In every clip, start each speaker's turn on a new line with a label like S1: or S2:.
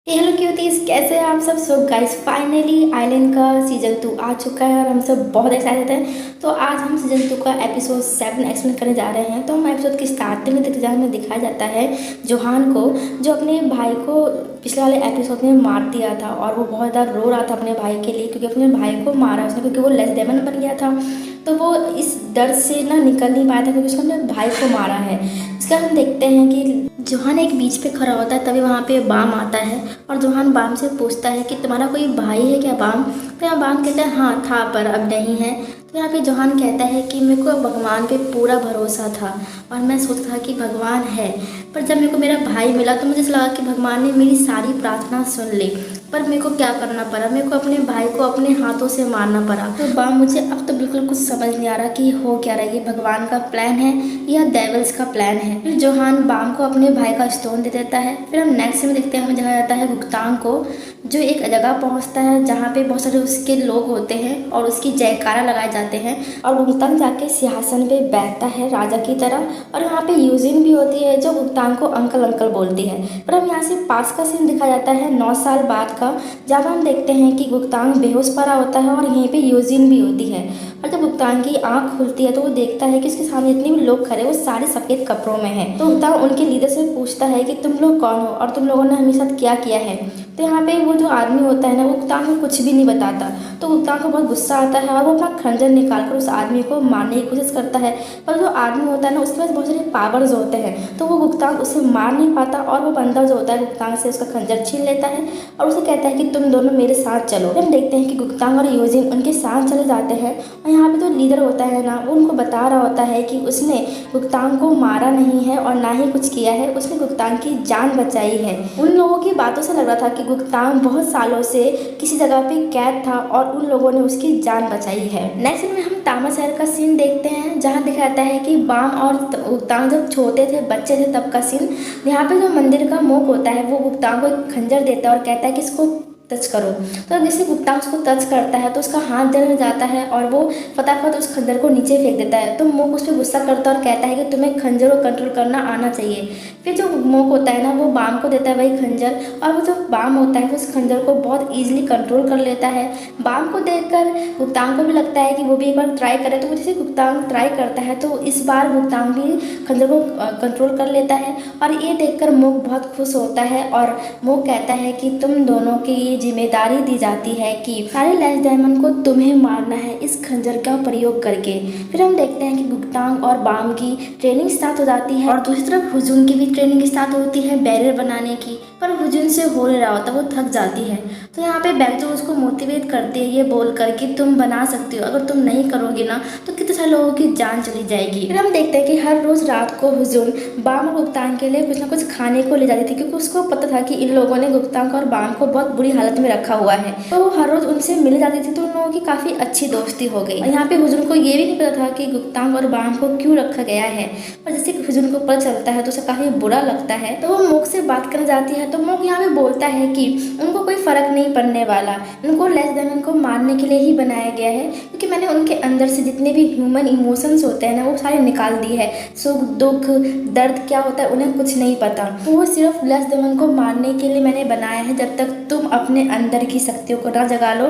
S1: Hello cuties, कैसे हैं आप सब। सो गाइस, फाइनली आइलैंड का सीजन 2 आ चुका है और हम सब बहुत एक्साइटेड हैं। तो आज हम सीजन 2 का एपिसोड 7 एक्सप्लेन करने जा रहे हैं। तो हम एपिसोड के स्टार्टिंग में देखते, जहाँ हमें दिखाया जाता है जोहान को, जो अपने भाई को पिछले वाले एपिसोड में मार दिया था और वो बहुत ज़्यादा रो रहा था अपने भाई के लिए, क्योंकि अपने भाई को मारा उसने, क्योंकि वो लेस डेमन बन गया था। तो वो इस डर से ना निकल नहीं पाया था, क्योंकि उसने अपने भाई को मारा है। इसका हम देखते हैं कि जोहान एक बीच पे खड़ा होता है, तभी वहाँ पे बाम आता है और जोहान बाम से पूछता है कि तुम्हारा कोई भाई है क्या बाम। तो यहाँ बाम कहता है हाँ था, पर अब नहीं है। तो यहाँ पे जोहान कहता है कि मेरे को भगवान पे पूरा भरोसा था और मैं सोचता था कि भगवान है, पर जब मेरे को मेरा भाई मिला तो मुझे ऐसा लगा कि भगवान ने मेरी सारी प्रार्थना सुन ली। पर मेरे को क्या करना पड़ा, मेरे को अपने भाई को अपने हाथों से मारना पड़ा। तो बाम, मुझे अब तो बिल्कुल कुछ समझ नहीं आ रहा कि हो क्या रहा है, ये भगवान का प्लान है या डेविल्स का प्लान है। फिर जोहान बाम को अपने भाई का स्टोन दे देता है। फिर हम नेक्स्ट में देखते हैं, हमें दिखाया जाता है गुप्तांग को, जो एक जगह पहुंचता है जहाँ पे बहुत सारे उसके लोग होते हैं और उसकी जयकारा लगाए जाते हैं। और गुप्तांग जाके सिंहासन पे बैठता है राजा की तरह, और यहाँ पे यूजिन भी होती है जो गुप्तांग को अंकल अंकल बोलती है। पर हम यहाँ से पास का सीन दिखाया जाता है 9 साल बाद का, जब हम देखते हैं कि गुप्तांग बेहोश पड़ा होता है और यहीं पे यूजिन भी होती है। और जब गुप्तांग की आंख खुलती है तो वो देखता है कि उसके सामने जितने भी लोग खड़े वो सारे सफेद कपड़ों में हैं। तो गुप्तांग उनके लीडर से पूछता है कि तुम लोग कौन हो और तुम लोगों ने हमारे साथ क्या किया है। तो यहाँ पे वो जो आदमी होता है ना, वो गुप्तांग को कुछ भी नहीं बताता। तो गुप्तांग को बहुत गुस्सा आता है और वो अपना खंजर निकाल कर उस आदमी को मारने की कोशिश करता है। पर जो आदमी होता है ना, उसके पास बहुत सारे पावर्स होते हैं, तो वो गुप्तांग उसे मार नहीं पाता। और वो बंदा जो होता है गुप्तांग से उसका खंजर छीन लेता है और उसे कहता है कि तुम दोनों मेरे साथ चलो। हम देखते हैं कि गुप्तांग और यूजिन उनके साथ चले जाते हैं। और यहाँ पे जो लीडर होता है ना, वो उनको बता रहा होता है कि उसने गुप्तांग को मारा नहीं है और ना ही कुछ किया है, उसने गुप्तांग की जान बचाई है। उन लोगों की बातों से लग रहा था कि गुप्तांग बहुत सालों से किसी जगह पे कैद था और उन लोगों ने उसकी जान बचाई है। नेक्स्ट में हम तामा शहर का सीन देखते हैं, जहाँ दिखाता है कि बाम और गुप्तांग जब छोटे थे, बच्चे थे, तब का सीन। यहाँ पे जो मंदिर का मोक होता है वो गुप्तांग को एक खंजर देता है और कहता है कि इसको टच करो। तो जैसे गुप्तांग उसको टच करता है तो उसका हाथ जल जाता है और वो फटाफट उस खंजर को नीचे फेंक देता है। तो मोक उस पर गुस्सा करता है और कहता है कि तुम्हें खंजर को कंट्रोल करना आना चाहिए। फिर जो मोक होता है ना, वो बाम को देता है वही खंजर, और वो जो बाम होता है वो उस खंजर को बहुत ईजिली कंट्रोल कर लेता है। बाम को देखकर गुप्तांग को भी लगता है कि वो भी एक बार ट्राई करे। तो वो जैसे गुप्तांग ट्राई करता है तो इस बार गुप्तांग भी खंजर को कंट्रोल कर लेता है। और ये देखकर मोक बहुत खुश होता है और मोक कहता है कि तुम दोनों की जिम्मेदारी दी जाती है कि सारे लेस डायमंड को तुम्हें मारना है इस खंजर का प्रयोग करके। फिर हम देखते हैं कि गुप्तांग और बाम की ट्रेनिंग स्टार्ट हो जाती है और दूसरी तरफ हुजून की भी ट्रेनिंग स्टार्ट होती है बैरियर बनाने की। पर हुजून से हो नहीं रहा होता, वो थक जाती है। तो यहाँ पे बैकजो उसको मोटिवेट करती है ये बोल कर कि तुम बना सकती हो, अगर तुम नहीं करोगे ना तो कितने सारे लोगों की जान चली जाएगी। फिर हम देखते हैं कि हर रोज रात को हुजून बाम और गुप्तांग के लिए कुछ ना कुछ खाने को ले जाती थी, क्योंकि उसको पता था कि इन लोगों ने गुप्तांग और बाम को बहुत बुरी हालत में रखा हुआ है। तो वो हर रोज उनसे मिल जाती थी, तो उन लोगों की काफी अच्छी दोस्ती हो गई। और यहाँ पे हुजून को ये भी नहीं पता था कि गुप्तांग और बाम को क्यों रखा गया है। और जैसे हुजून को पता चलता है तो उसे काफी बुरा लगता है। तो वो मोक से बात करने जाती है, तो मोक यहाँ पे बोलता है कि उनको कोई फर्क नहीं पड़ने वाला, उनको लेस डायमंड को मारने के लिए ही बनाया गया है, क्योंकि मैंने उनके अंदर से जितने भी ह्यूमन इमोशंस होते हैं ना वो सारे निकाल दिए हैं। सुख दुख दर्द क्या होता है उन्हें कुछ नहीं पता, तो वो सिर्फ लेस डायमंड को मारने के लिए मैंने बनाया है। जब तक तुम अपने अंदर की शक्तियों को ना जगा लो,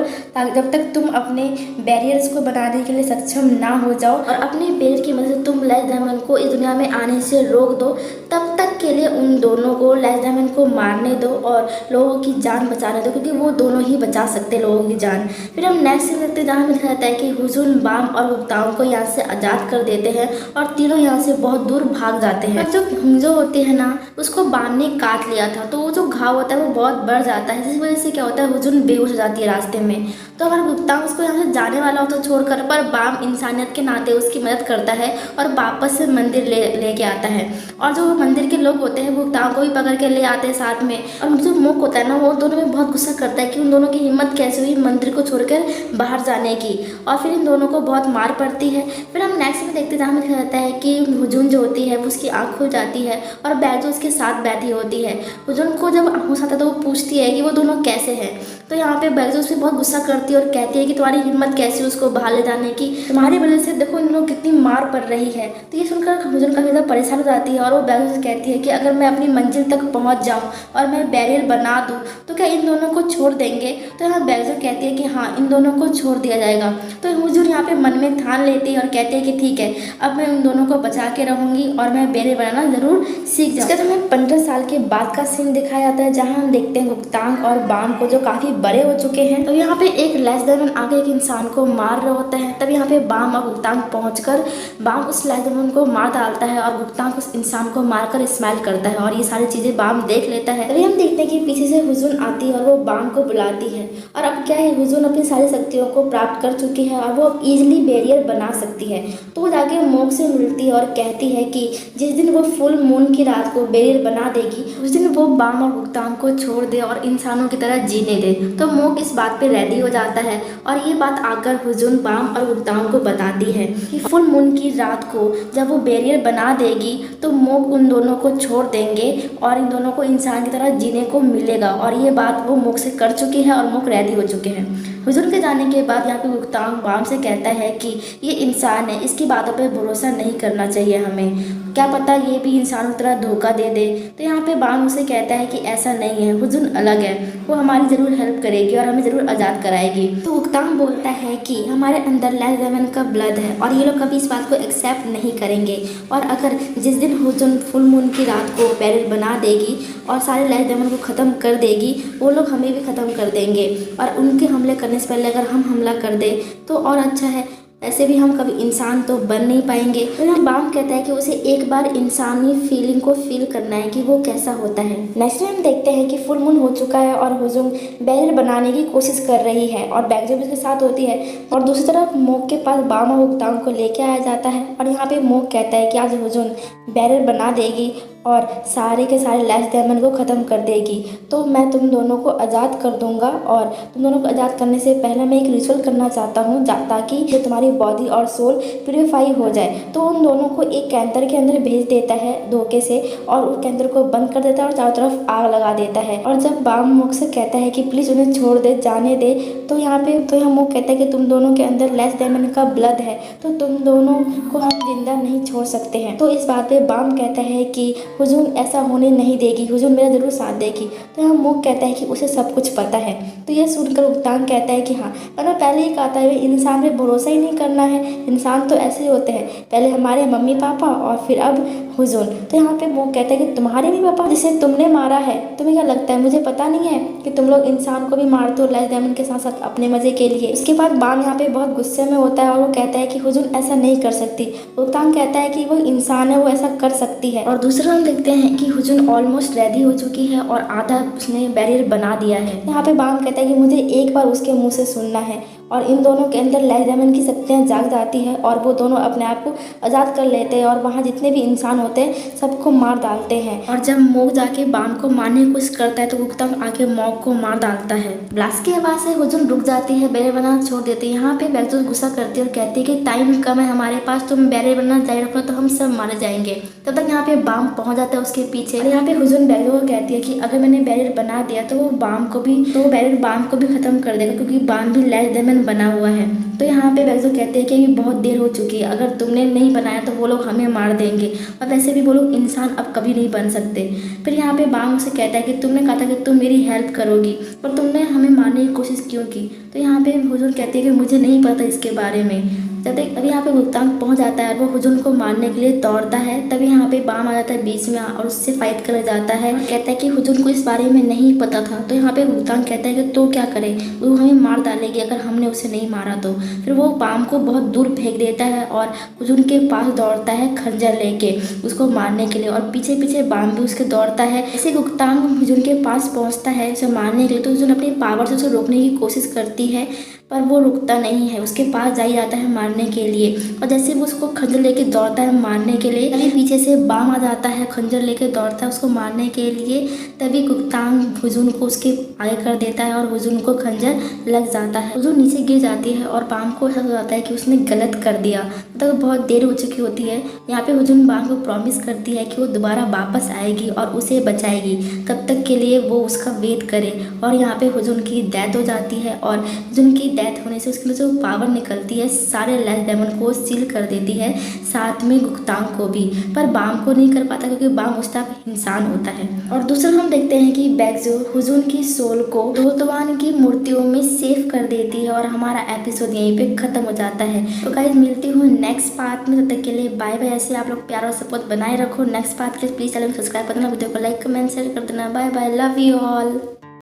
S1: जब तक तुम अपने बैरियर्स को बनाने के लिए सक्षम ना हो जाओ और अपने बैरियर की मदद से तुम लेस डायमंड को इस दुनिया में आने से रोक दो, तब तक के लिए उन दोनों को लेस डायमंड को मारने दो और लोगों की जान बचाने दो, क्योंकि वो दोनों ही बचा सकते हैं लोगों की जान। फिर हम नेक्स्ट सीन देखते हैं, जहाँ हमें दिखाया जाता है कि हुजून बाम और गुप्तांग को यहाँ से आज़ाद कर देते हैं और तीनों यहाँ से बहुत दूर भाग जाते हैं। और जो हुंजो होती है ना, उसको बाम ने काट लिया था, तो वो जो घाव होता है वो बहुत बढ़ जाता है, जिस वजह से क्या होता है हुजून बेहोश हो जाती है रास्ते में। तो अगर गुप्तांग उसको यहाँ से जाने वाला हो तो छोड़कर, पर बाम इंसानियत के नाते उसकी मदद करता है और वापस से मंदिर लेके आता है। और जो मंदिर के लोग होते हैं गुप्तांग को भी पकड़ के ले आते हैं साथ में। और जो मोक होता है ना, वो दोनों में बहुत गुस्सा करता है कि उन दोनों की हिम्मत कैसे हुई मंदिर को छोड़कर बाहर जाने की, और फिर इन दोनों को बहुत मार पड़ती है। फिर हम नेक्स्ट में देखते हैं, जहाँ हमें दिखाया जाता है कि हुजून जो होती है उसकी आँख खुल जाती है और बैजो उसके साथ बैठी होती है। हुजून को जब होश आता है तो वो पूछती है कि वो दोनों कैसे हैं। तो यहाँ पे बैगजो उससे बहुत गुस्सा करती है और कहती है कि तुम्हारी हिम्मत कैसी उसको बाहर ले जाने की, तुम्हारी वजह से देखो इन लोगों कितनी मार पड़ रही है। तो ये सुनकर हुजून काफ़ी ज़्यादा परेशान हो जाती है और वो बैगजो से कहती है कि अगर मैं अपनी मंजिल तक पहुँच जाऊँ और मैं बैरियर बना दूँ तो क्या इन दोनों को छोड़ देंगे। तो यहाँ बैगजो कहती है कि हाँ, इन दोनों को छोड़ दिया जाएगा। तो हुजूर यहाँ पे मन में ठान लेती है और कहते हैं कि ठीक है, अब मैं उन दोनों को बचा के रहूँगी और मैं बैरियर बनाना ज़रूर सीख जाऊँ। इसके हमें 15 साल के बाद का सीन दिखाया जाता है जहाँ हम देखते हैं गुप्तांग और बाम को जो काफ़ी बड़े हो चुके हैं। तो यहाँ पे एक लैश डायमंड आगे एक इंसान को मार रहा होता है, तब यहाँ पे बाम और गुप्तांग पहुंचकर बाम उस लैश डायमंड को मार डालता है और गुप्तांग उस इंसान को मारकर स्माइल करता है और ये सारी चीज़ें बाम देख लेता है। तभी हम देखते हैं कि पीछे से हुजून आती है और वो बाम को बुलाती है। और अब क्या है, हुजून अपनी सारी शक्तियों को प्राप्त कर चुकी है और वो अब ईजिली बैरियर बना सकती है। तो वो जाके मोक से मिलती है और कहती है कि जिस दिन वो फुल मून की रात को बैरियर बना देगी उस दिन वो बाम और गुप्तांग को छोड़ दे और इंसानों की तरह जीने दे। तो मोक इस बात पे रेडी हो जाता है और ये बात आकर हुजून बाम और गुप्तांग को बताती है कि फुल मून की रात को जब वो बैरियर बना देगी तो मोक उन दोनों को छोड़ देंगे और इन दोनों को इंसान की तरह जीने को मिलेगा। और ये बात वो मोक से कर चुकी है और मोक रेडी हो चुके हैं। हुजूर के जाने के बाद यहाँ पे गुप्तांग बाम से कहता है कि ये इंसान है, इसकी बातों पे भरोसा नहीं करना चाहिए हमें, क्या पता ये भी इंसानों की तरह धोखा दे दे। तो यहाँ पे बाम उसे कहता है कि ऐसा नहीं है, हुजूर अलग है, वो हमारी ज़रूर हेल्प करेगी और हमें ज़रूर आज़ाद कराएगी। तो गुप्तांग बोलता है कि हमारे अंदर लैश डायमंड का ब्लड है और ये लोग कभी इस बात को एक्सेप्ट नहीं करेंगे और अगर जिस दिन हुजूर फुल मून की रात को बैरियर बना देगी और सारे लैश डायमंड को ख़त्म कर देगी वो लोग हमें भी ख़त्म कर देंगे और उनके हमले करने से पहले अगर हम हमला कर दे तो और अच्छा है, ऐसे भी हम कभी इंसान तो बन नहीं पाएंगे। तो यहाँ बाम कहता है कि उसे एक बार इंसानी फीलिंग को फील करना है कि वो कैसा होता है। नेक्स्ट टाइम देखते हैं कि फुल मून हो चुका है और हुजूम बैरियर बनाने की कोशिश कर रही है और बैगजो भी उसके साथ होती है और दूसरी तरफ मोक के पास बाम और गुप्तांग को लेके आया जाता है और यहाँ पे मोक कहता है कि आज हुजूम बैरियर बना देगी और सारे के सारे लैश डायमंड को ख़त्म कर देगी तो मैं तुम दोनों को आज़ाद कर दूंगा और तुम दोनों को आज़ाद करने से पहले मैं एक रिचुअल करना चाहता हूँ ताकि जो तुम्हारी बॉडी और सोल प्यूरिफाई हो जाए। तो उन दोनों को एक कैंटर के अंदर भेज देता है धोखे से और उस कैंटर को बंद कर देता है और चारों तरफ आग लगा देता है। और जब बाम मुख से कहता है कि प्लीज़ उन्हें छोड़ दे, जाने दे, तो यहाँ मुख कहता है कि तुम दोनों के अंदर लैश डायमंड का ब्लड है तो तुम दोनों को हम जिंदा नहीं छोड़ सकते हैं। तो इस बात पे बाम कहता है कि हुजूर ऐसा होने नहीं देगी, हुजूर मेरा ज़रूर साथ देगी। तो यहाँ मुख कहता है कि उसे सब कुछ पता है। तो यह सुनकर गुप्तांग कहता है कि हाँ, मैंने पहले ही कहा था इंसान पे भरोसा ही नहीं करना है, इंसान तो ऐसे ही होते हैं, पहले हमारे मम्मी पापा और फिर अब हुजूर। तो यहाँ पे मुख कहता है कि तुम्हारे मम्मी पापा जिसे तुमने मारा है, तुम्हें क्या लगता है मुझे पता नहीं है कि तुम लोग इंसान को भी मारते हो लैश डायमंड के साथ साथ अपने मज़े के लिए। उसके बाद बाम यहाँ पे बहुत गुस्से में होता है और वो कहता है कि हुजूर ऐसा नहीं कर सकती। गुप्तांग कहता है कि वो इंसान है, वो ऐसा कर सकती है। और दूसरा हम देखते हैं कि हुजूर ऑलमोस्ट रेडी हो चुकी है और आधा उसने बैरियर बना दिया है। यहाँ पे बाम कहता है कि मुझे एक बार उसके मुंह से सुनना है और इन दोनों के अंदर लैश डायमंड की शक्तियाँ जाग जाती है और वो दोनों अपने आप को आज़ाद कर लेते हैं और वहाँ जितने भी इंसान होते हैं सबको मार डालते हैं। और जब मोक जाके बाम को मारने की कोशिश करता है तो गुप्तांग आके मोक को मार डालता है। ब्लास्ट की आवाज़ से हुजूर रुक जाती है, बैरियर बनाना छोड़ देती है। यहाँ पे बैगजो गुस्सा करती है और कहती है कि टाइम कम है हमारे पास, तुम बैरियर बनाना जारी रखो तो हम सब मारे जाएंगे। तब तक यहाँ पे बाम पहुँच जाता है उसके पीछे। यहाँ पे हुजूर बैगजो को कहती है कि अगर मैंने बैरियर बना दिया तो वो बैरियर बाम को भी खत्म कर देगा क्योंकि बाम भी लैश डायमंड बना हुआ है। तो यहाँ पे बैगजो कहते हैं कि बहुत देर हो चुकी है, अगर तुमने नहीं बनाया तो वो लोग हमें मार देंगे और वैसे भी वो लोग इंसान अब कभी नहीं बन सकते। फिर यहाँ पे बाम उसे कहता है कि तुमने कहा था कि तुम मेरी हेल्प करोगी पर तुमने हमें मारने की कोशिश क्यों की। तो यहाँ पे हुजूर कहते हैं कि मुझे नहीं पता इसके बारे में। जब तक अभी यहाँ पे गुप्तांग पहुँच जाता है और वो हुजूर को मारने के लिए दौड़ता है तभी यहाँ पे बाम आ जाता है बीच में और उससे फाइट कर जाता है और कहता है कि हुजूर को इस बारे में नहीं पता था। तो यहाँ पे गुप्तांग कहता है कि तो क्या करे, वो हमें मार डालेगी अगर हमने उसे नहीं मारा तो। फिर वो बाम को बहुत दूर फेंक देता है और हुजूर के पास दौड़ता है खंजर लेके उसको मारने के लिए और पीछे पीछे बाम भी उसके दौड़ता है। ऐसे गुप्तांग हुजूर के पास पहुँचता है उसे मारने के लिए तो हुजूर अपनी पावर से उसे रोकने की कोशिश करती है पर वो रुकता नहीं है, उसके पास जा ही जाता है मारने के लिए। और जैसे वो उसको खंजर लेके दौड़ता है मारने के लिए, तभी पीछे से बाम आ जाता है, खंजर लेके दौड़ता है उसको मारने के लिए। तभी गुप्तांग हुजून को उसके आगे कर देता है और हुजून को खंजर लग जाता है। हुजून नीचे गिर जाती है और बाम को ऐसा हो जाता है कि उसने गलत कर दिया, मतलब बहुत देर हो चुकी होती है। यहाँ पे हुजून बाम को प्रॉमिस करती है कि वो दोबारा वापस आएगी और उसे बचाएगी, तब तक के लिए वो उसका वेट करे। और यहाँ पे हुजून की डेथ हो जाती है और हुजून की डेथ होने से उसके जो पावर निकलती है सारे लाइफ डायमंड को सील कर देती है, साथ में गुप्तांग को भी। पर बाम को नहीं कर पाता क्योंकि बाम उस तक इंसान होता है। और दूसरा हम देखते हैं कि बैक्जो हुजून की सोल को धोतवान की मूर्तियों में सेव कर देती है और हमारा एपिसोड यहीं पे खत्म हो जाता है। तो गाइस मिलती हूँ नेक्स्ट पार्ट में, तब तक के लिए बाय बाय। ऐसे आप लोग प्यार और सपोर्ट बनाए रखो। नेक्स्ट पार्ट के लिए प्लीज चैनल को सब्सक्राइब कर देना, वीडियो को लाइक कमेंट शेयर कर देना। Bye bye, love you all.